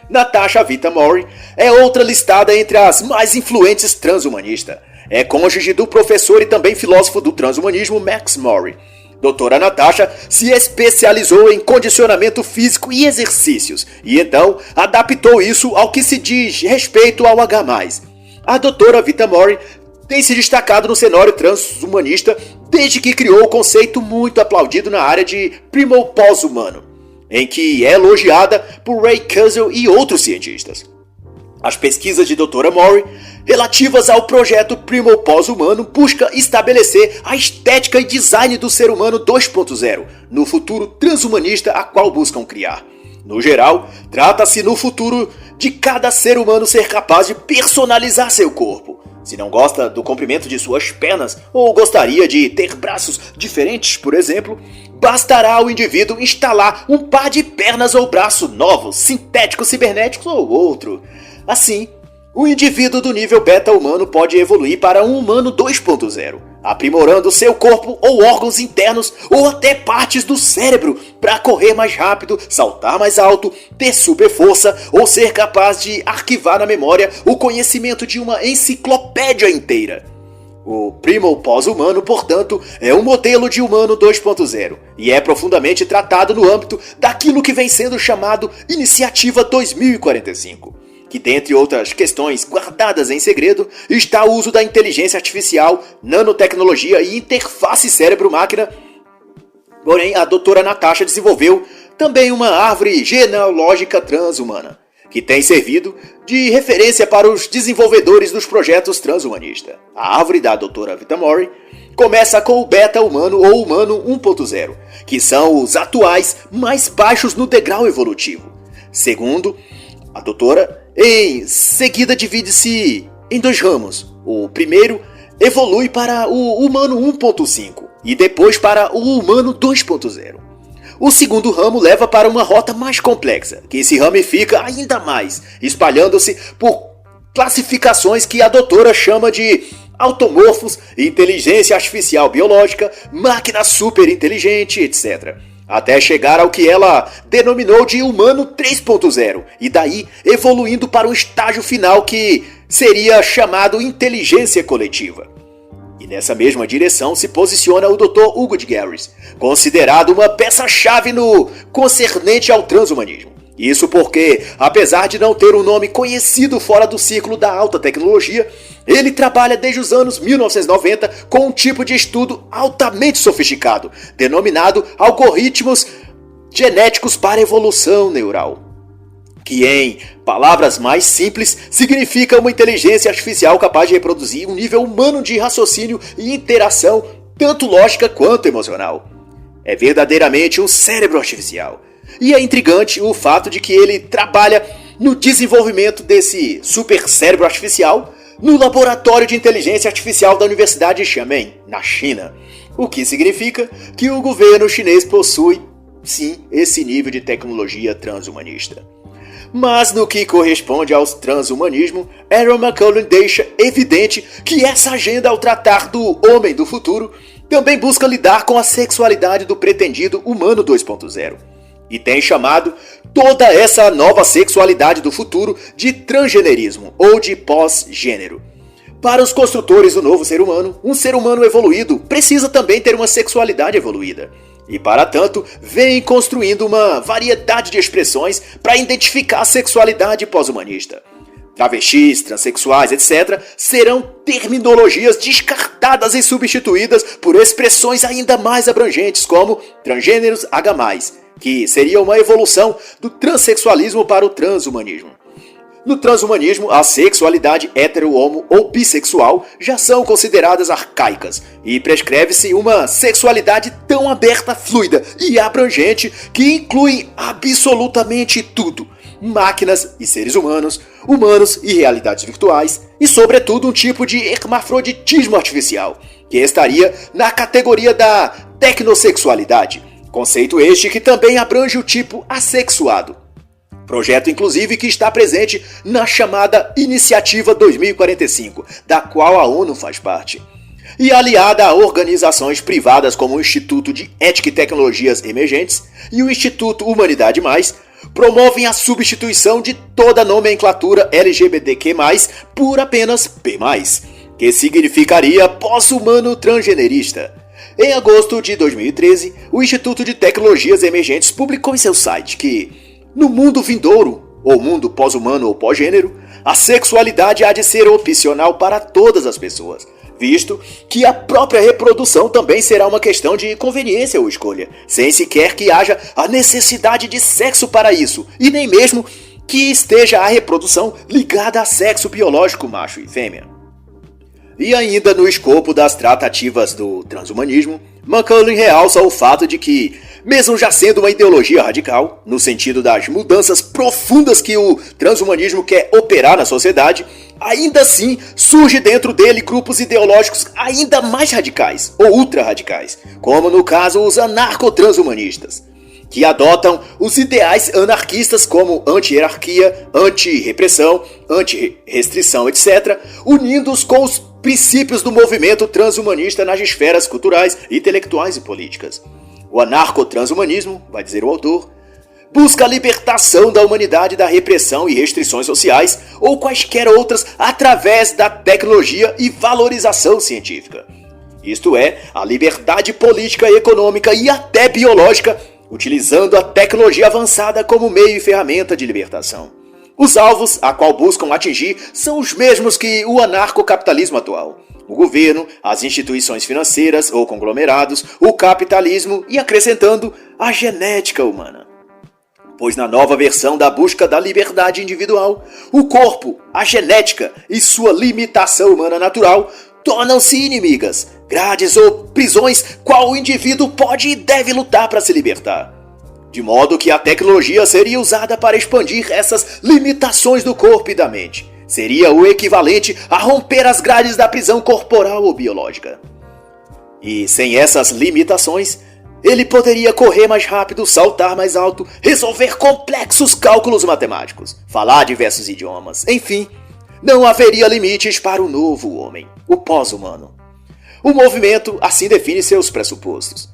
Natasha Vita Mori é outra listada entre as mais influentes transhumanistas. É cônjuge do professor e também filósofo do transhumanismo Max Mori. Doutora Natasha se especializou em condicionamento físico e exercícios, e então adaptou isso ao que se diz respeito ao H+. A doutora Vita Mori tem se destacado no cenário transhumanista desde que criou o conceito muito aplaudido na área de primal pós-humano, em que é elogiada por Ray Kurzweil e outros cientistas. As pesquisas de Dra. Mori relativas ao projeto Primal Pós-Humano busca estabelecer a estética e design do ser humano 2.0 no futuro transhumanista a qual buscam criar. No geral, trata-se no futuro de cada ser humano ser capaz de personalizar seu corpo. Se não gosta do comprimento de suas pernas ou gostaria de ter braços diferentes, por exemplo, bastará ao indivíduo instalar um par de pernas ou braço novos, sintéticos, cibernéticos ou outro. Assim, o indivíduo do nível beta humano pode evoluir para um humano 2.0, aprimorando seu corpo ou órgãos internos ou até partes do cérebro para correr mais rápido, saltar mais alto, ter super força ou ser capaz de arquivar na memória o conhecimento de uma enciclopédia inteira. O Primal Pós-Humano, portanto, é um modelo de humano 2.0 e é profundamente tratado no âmbito daquilo que vem sendo chamado Iniciativa 2045. Que, dentre outras questões guardadas em segredo, está o uso da inteligência artificial, nanotecnologia e interface cérebro-máquina. Porém, a doutora Natasha desenvolveu também uma árvore genealógica transhumana, que tem servido de referência para os desenvolvedores dos projetos transhumanistas. A árvore da doutora Vita Mori começa com o beta-humano ou humano 1.0, que são os atuais mais baixos no degrau evolutivo. Segundo a doutora, em seguida divide-se em dois ramos. O primeiro evolui para o humano 1.5 e depois para o humano 2.0. O segundo ramo leva para uma rota mais complexa, que se ramifica ainda mais, espalhando-se por classificações que a doutora chama de automorfos, inteligência artificial biológica, máquina superinteligente, etc., até chegar ao que ela denominou de humano 3.0, e daí evoluindo para o estágio final que seria chamado inteligência coletiva. E nessa mesma direção se posiciona o Dr. Hugo de Garis, considerado uma peça-chave no concernente ao transhumanismo. Isso porque, apesar de não ter um nome conhecido fora do círculo da alta tecnologia, ele trabalha desde os anos 1990 com um tipo de estudo altamente sofisticado, denominado algoritmos genéticos para evolução neural, que em palavras mais simples significa uma inteligência artificial capaz de reproduzir um nível humano de raciocínio e interação, tanto lógica quanto emocional. É verdadeiramente um cérebro artificial. E é intrigante o fato de que ele trabalha no desenvolvimento desse super cérebro artificial no laboratório de inteligência artificial da Universidade de Xiamen, na China. O que significa que o governo chinês possui, sim, esse nível de tecnologia transhumanista. Mas no que corresponde ao transhumanismo, Aaron McCullum deixa evidente que essa agenda, ao tratar do homem do futuro, também busca lidar com a sexualidade do pretendido humano 2.0. E tem chamado toda essa nova sexualidade do futuro de transgenerismo ou de pós-gênero. Para os construtores do novo ser humano, um ser humano evoluído precisa também ter uma sexualidade evoluída. E para tanto, vem construindo uma variedade de expressões para identificar a sexualidade pós-humanista. Travestis, transexuais, etc. serão terminologias descartadas e substituídas por expressões ainda mais abrangentes como transgêneros H+, que seria uma evolução do transexualismo para o transhumanismo. No transhumanismo, a sexualidade hétero, homo ou bissexual já são consideradas arcaicas e prescreve-se uma sexualidade tão aberta, fluida e abrangente que inclui absolutamente tudo: máquinas e seres humanos, humanos e realidades virtuais e, sobretudo, um tipo de hermafroditismo artificial, que estaria na categoria da tecnosexualidade. Conceito este que também abrange o tipo assexuado. Projeto, inclusive, que está presente na chamada Iniciativa 2045, da qual a ONU faz parte. E aliada a organizações privadas como o Instituto de Ética e Tecnologias Emergentes e o Instituto Humanidade+, promovem a substituição de toda a nomenclatura LGBTQ+, por apenas P+, que significaria pós-humano transgenerista. Em agosto de 2013, o Instituto de Tecnologias Emergentes publicou em seu site que, no mundo vindouro, ou mundo pós-humano ou pós-gênero, a sexualidade há de ser opcional para todas as pessoas, visto que a própria reprodução também será uma questão de conveniência ou escolha, sem sequer que haja a necessidade de sexo para isso, e nem mesmo que esteja a reprodução ligada a sexo biológico macho e fêmea. E ainda no escopo das tratativas do transhumanismo, McCullin realça o fato de que, mesmo já sendo uma ideologia radical, no sentido das mudanças profundas que o transhumanismo quer operar na sociedade, ainda assim surge dentro dele grupos ideológicos ainda mais radicais, ou ultra-radicais, como no caso os anarco-transhumanistas, que adotam os ideais anarquistas como anti-hierarquia, anti-repressão, anti-restrição, etc., unindo-os com os princípios do movimento transhumanista nas esferas culturais, intelectuais e políticas. O anarco-transhumanismo, vai dizer o autor, busca a libertação da humanidade da repressão e restrições sociais ou quaisquer outras através da tecnologia e valorização científica. Isto é, a liberdade política, econômica e até biológica, utilizando a tecnologia avançada como meio e ferramenta de libertação. Os alvos a qual buscam atingir são os mesmos que o anarcocapitalismo atual. O governo, as instituições financeiras ou conglomerados, o capitalismo e acrescentando a genética humana. Pois na nova versão da busca da liberdade individual, o corpo, a genética e sua limitação humana natural tornam-se inimigas, grades ou prisões qual o indivíduo pode e deve lutar para se libertar. De modo que a tecnologia seria usada para expandir essas limitações do corpo e da mente. Seria o equivalente a romper as grades da prisão corporal ou biológica. E sem essas limitações, ele poderia correr mais rápido, saltar mais alto, resolver complexos cálculos matemáticos, falar diversos idiomas, enfim, não haveria limites para o novo homem, o pós-humano. O movimento assim define seus pressupostos.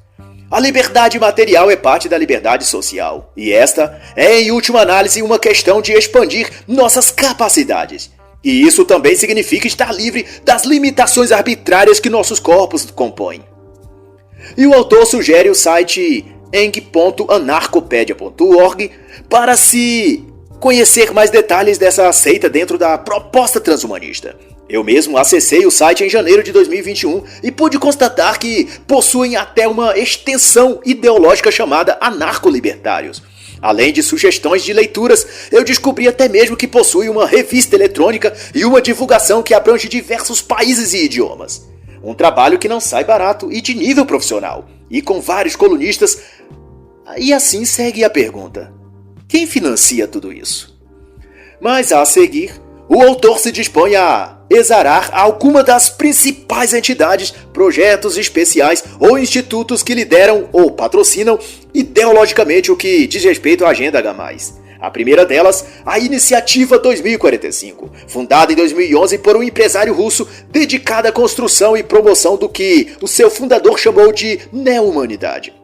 A liberdade material é parte da liberdade social, e esta é, em última análise, uma questão de expandir nossas capacidades. E isso também significa estar livre das limitações arbitrárias que nossos corpos compõem. E o autor sugere o site eng.anarcopedia.org para se conhecer mais detalhes dessa seita dentro da proposta transhumanista. Eu mesmo acessei o site em janeiro de 2021 e pude constatar que possuem até uma extensão ideológica chamada anarco-libertários. Além de sugestões de leituras, eu descobri até mesmo que possui uma revista eletrônica e uma divulgação que abrange diversos países e idiomas. Um trabalho que não sai barato e de nível profissional, e com vários colunistas. E assim segue a pergunta: quem financia tudo isso? Mas a seguir, o autor se dispõe a exarar alguma das principais entidades, projetos especiais ou institutos que lideram ou patrocinam ideologicamente o que diz respeito à Agenda H+. A primeira delas, a Iniciativa 2045, fundada em 2011 por um empresário russo dedicado à construção e promoção do que o seu fundador chamou de neo-humanidade.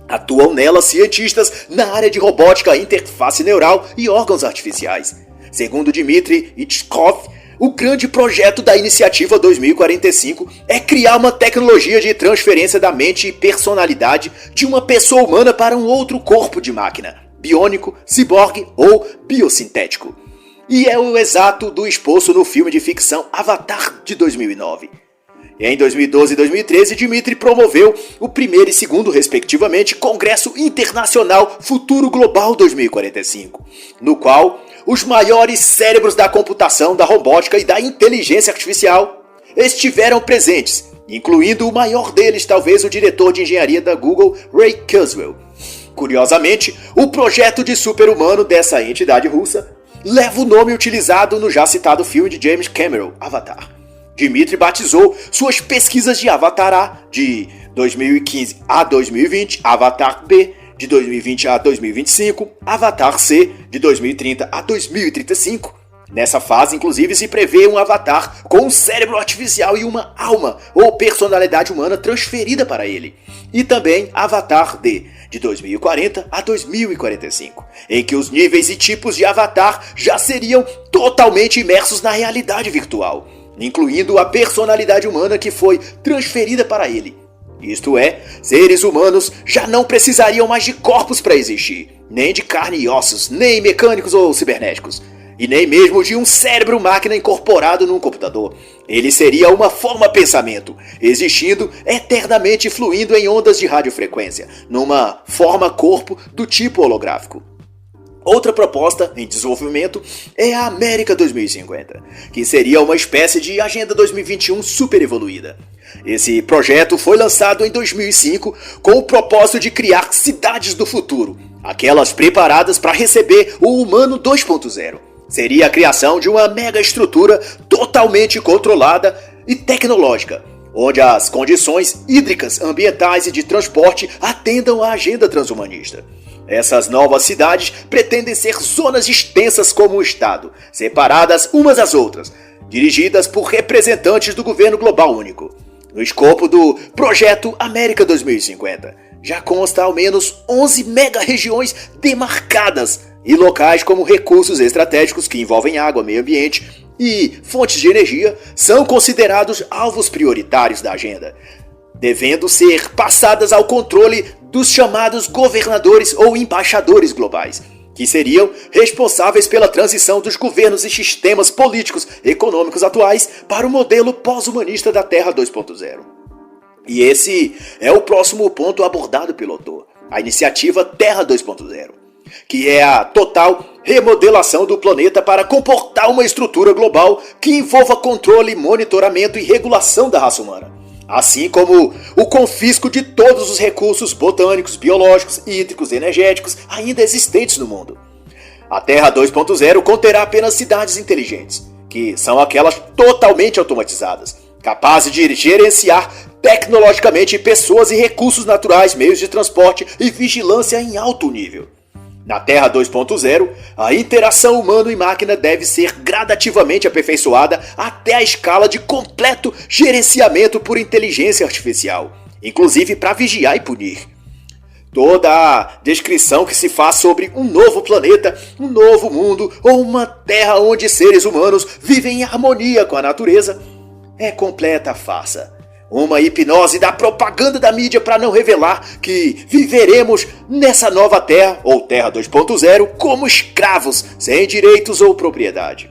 Atuam nela cientistas na área de robótica, interface neural e órgãos artificiais. Segundo Dmitry Itchkov, o grande projeto da Iniciativa 2045 é criar uma tecnologia de transferência da mente e personalidade de uma pessoa humana para um outro corpo de máquina, biônico, ciborgue ou biosintético. E é o exato do exposto no filme de ficção Avatar de 2009. Em 2012 e 2013, Dmitry promoveu o primeiro e segundo, respectivamente, Congresso Internacional Futuro Global 2045, no qual os maiores cérebros da computação, da robótica e da inteligência artificial estiveram presentes, incluindo o maior deles, talvez o diretor de engenharia da Google, Ray Kurzweil. Curiosamente, o projeto de super-humano dessa entidade russa leva o nome utilizado no já citado filme de James Cameron, Avatar. Dmitry batizou suas pesquisas de Avatar A, de 2015 a 2020, Avatar B, de 2020 a 2025, Avatar C, de 2030 a 2035. Nessa fase, inclusive, se prevê um avatar com um cérebro artificial e uma alma ou personalidade humana transferida para ele. E também Avatar D, de 2040 a 2045, em que os níveis e tipos de avatar já seriam totalmente imersos na realidade virtual, incluindo a personalidade humana que foi transferida para ele. Isto é, seres humanos já não precisariam mais de corpos para existir, nem de carne e ossos, nem mecânicos ou cibernéticos, e nem mesmo de um cérebro-máquina incorporado num computador. Ele seria uma forma-pensamento, existindo eternamente e fluindo em ondas de radiofrequência, numa forma-corpo do tipo holográfico. Outra proposta em desenvolvimento é a América 2050, que seria uma espécie de Agenda 2021 super evoluída. Esse projeto foi lançado em 2005 com o propósito de criar cidades do futuro, aquelas preparadas para receber o humano 2.0. Seria a criação de uma mega estrutura totalmente controlada e tecnológica, onde as condições hídricas, ambientais e de transporte atendam à agenda transhumanista. Essas novas cidades pretendem ser zonas extensas como o Estado, separadas umas das outras, dirigidas por representantes do governo global único. No escopo do Projeto América 2050, já consta ao menos 11 mega-regiões demarcadas e locais como recursos estratégicos que envolvem água, meio ambiente e fontes de energia são considerados alvos prioritários da agenda, devendo ser passadas ao controle dos chamados governadores ou embaixadores globais, que seriam responsáveis pela transição dos governos e sistemas políticos e econômicos atuais para o modelo pós-humanista da Terra 2.0. E esse é o próximo ponto abordado pelo autor, a iniciativa Terra 2.0, que é a total remodelação do planeta para comportar uma estrutura global que envolva controle, monitoramento e regulação da raça humana, assim como o confisco de todos os recursos botânicos, biológicos, hídricos e energéticos ainda existentes no mundo. A Terra 2.0 conterá apenas cidades inteligentes, que são aquelas totalmente automatizadas, capazes de gerenciar tecnologicamente pessoas e recursos naturais, meios de transporte e vigilância em alto nível. Na Terra 2.0, a interação humano e máquina deve ser gradativamente aperfeiçoada até a escala de completo gerenciamento por inteligência artificial, inclusive para vigiar e punir. Toda a descrição que se faz sobre um novo planeta, um novo mundo ou uma Terra onde seres humanos vivem em harmonia com a natureza é completa farsa. Uma hipnose da propaganda da mídia para não revelar que viveremos nessa nova Terra, ou Terra 2.0, como escravos, sem direitos ou propriedade.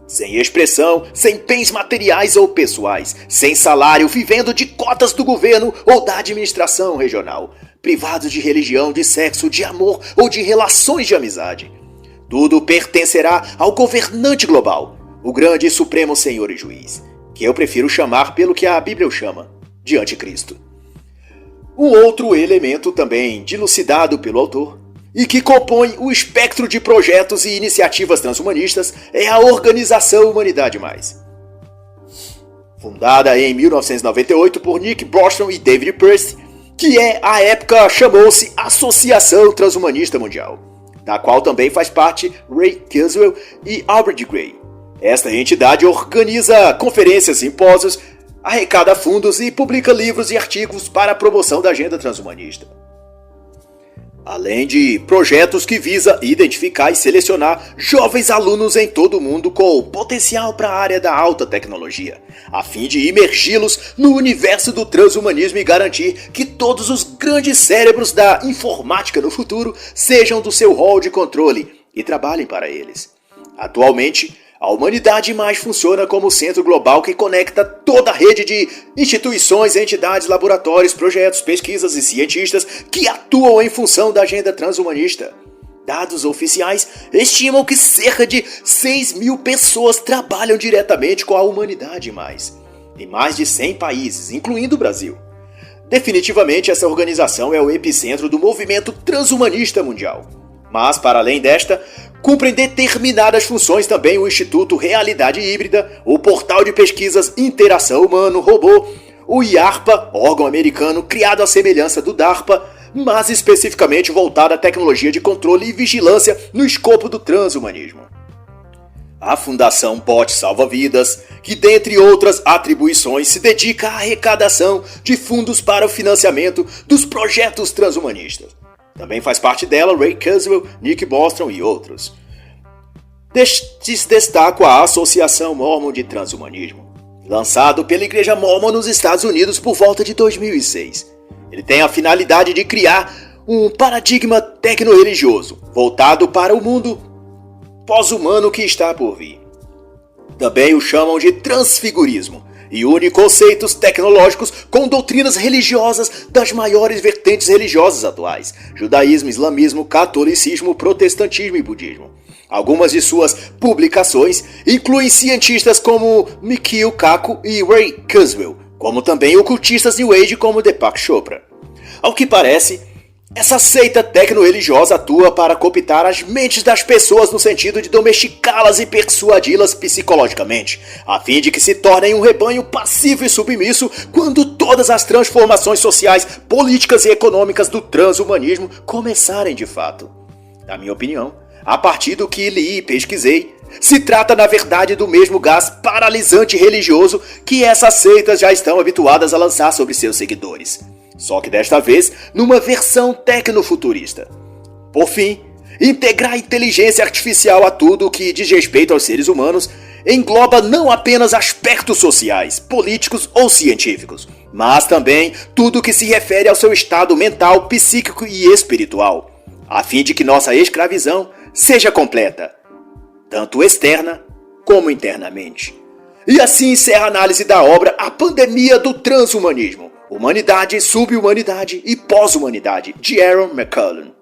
Sem expressão, sem bens materiais ou pessoais, sem salário, vivendo de cotas do governo ou da administração regional, privados de religião, de sexo, de amor ou de relações de amizade. Tudo pertencerá ao governante global, o grande e supremo Senhor e Juiz, que eu prefiro chamar pelo que a Bíblia o chama, de anticristo. Um outro elemento também dilucidado pelo autor, e que compõe o espectro de projetos e iniciativas transhumanistas, é a Organização Humanidade Mais. Fundada em 1998 por Nick Bostrom e David Pearce, que à época chamou-se Associação Transhumanista Mundial, da qual também faz parte Ray Kurzweil e Albert Gray. Esta entidade organiza conferências, simpósios, arrecada fundos e publica livros e artigos para a promoção da agenda transhumanista. Além de projetos que visa identificar e selecionar jovens alunos em todo o mundo com potencial para a área da alta tecnologia, a fim de imergi-los no universo do transhumanismo e garantir que todos os grandes cérebros da informática no futuro sejam do seu rol de controle e trabalhem para eles. Atualmente, a Humanidade Mais funciona como centro global que conecta toda a rede de instituições, entidades, laboratórios, projetos, pesquisas e cientistas que atuam em função da agenda transhumanista. Dados oficiais estimam que cerca de 6.000 pessoas trabalham diretamente com a Humanidade Mais, em mais de 100 países, incluindo o Brasil. Definitivamente, essa organização é o epicentro do movimento transhumanista mundial. Mas, para além desta, cumprem determinadas funções também o Instituto Realidade Híbrida, o Portal de Pesquisas Interação Humano-Robô, o IARPA, órgão americano criado à semelhança do DARPA, mas especificamente voltado à tecnologia de controle e vigilância no escopo do transhumanismo. A Fundação Bot Salva Vidas, que dentre outras atribuições se dedica à arrecadação de fundos para o financiamento dos projetos transhumanistas. Também faz parte dela Ray Kurzweil, Nick Bostrom e outros. Destes destaco a Associação Mormon de Transhumanismo. lançado pela Igreja Mórmon nos Estados Unidos por volta de 2006. Ele tem a finalidade de criar um paradigma tecno-religioso voltado para o mundo pós-humano que está por vir. Também o chamam de transfigurismo e une conceitos tecnológicos com doutrinas religiosas das maiores vertentes religiosas atuais: judaísmo, islamismo, catolicismo, protestantismo e budismo. Algumas de suas publicações incluem cientistas como Michio Kaku e Ray Kurzweil, como também ocultistas New Age como Deepak Chopra. Ao que parece, essa seita tecno-religiosa atua para cooptar as mentes das pessoas no sentido de domesticá-las e persuadi-las psicologicamente, a fim de que se tornem um rebanho passivo e submisso quando todas as transformações sociais, políticas e econômicas do transhumanismo começarem de fato. Na minha opinião, a partir do que li e pesquisei, se trata na verdade do mesmo gás paralisante religioso que essas seitas já estão habituadas a lançar sobre seus seguidores. Só que desta vez numa versão tecnofuturista. Por fim, integrar a inteligência artificial a tudo o que diz respeito aos seres humanos engloba não apenas aspectos sociais, políticos ou científicos, mas também tudo o que se refere ao seu estado mental, psíquico e espiritual, a fim de que nossa escravidão seja completa, tanto externa como internamente. E assim encerra a análise da obra A Pandemia do Transhumanismo, Humanidade, Subhumanidade e Pós-Humanidade, de Aaron McCullough.